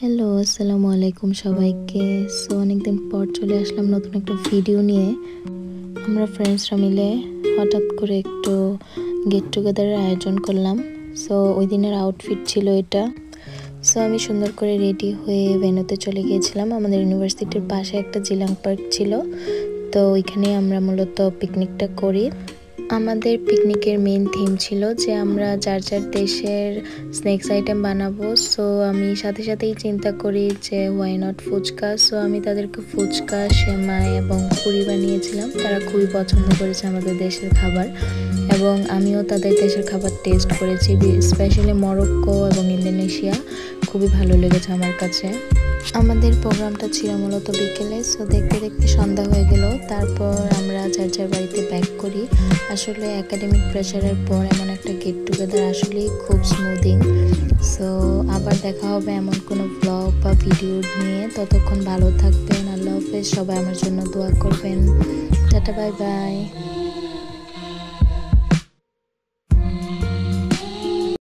Hello, আসসালামু আলাইকুম সবাইকে। সো অনেকদিন পর চলে আসলাম নতুন একটা ভিডিও নিয়ে। আমরা ফ্রেন্ডসরা মিলে হঠাৎ করে একটু গেট টুগেদারের আয়োজন করলাম। সো ওই দিনের আউটফিট ছিল এটা। সো আমি সুন্দর করে রেডি হয়ে ভেন্যুতে চলে গিয়েছিলাম। আমাদের ইউনিভার্সিটির পাশে একটা জিলাং পার্ক ছিল, তো ওইখানে আমরা মূলত পিকনিকটা করি। আমাদের পিকনিকের মেইন থিম ছিল যে আমরা যার যার দেশের স্ন্যাক্স আইটেম বানাবো। সো আমি সাথে সাথেই চিন্তা করি যে হোয়াই নট ফুচকা। সো আমি তাদেরকে ফুচকা, সেমাই এবং পুরি বানিয়েছিলাম। তারা খুবই পছন্দ করেছে আমাদের দেশের খাবার এবং আমিও তাদের দেশের খাবার টেস্ট করেছি, স্পেশালি মরক্কো এবং ইন্দোনেশিয়া। খুবই ভালো লেগেছে আমার কাছে। আমাদের প্রোগ্রামটা ছিল মূলত বিকেলে। সো দেখতে দেখতে সন্ধ্যা হয়ে গেল। তারপর আমরা যার যার বাড়িতে ব্যাক করি। আসলে একাডেমিক প্রেশারের পর এমন একটা গেট টুগেদার আসলেই খুব স্মুদিং। সো আবার দেখা হবে এমন কোনো ব্লগ বা ভিডিও নিয়ে। ততক্ষণ ভালো থাকবেন। আল্লাহ হাফেজ। সবাই আমার জন্য দোয়া করবেন। Tata, bye bye.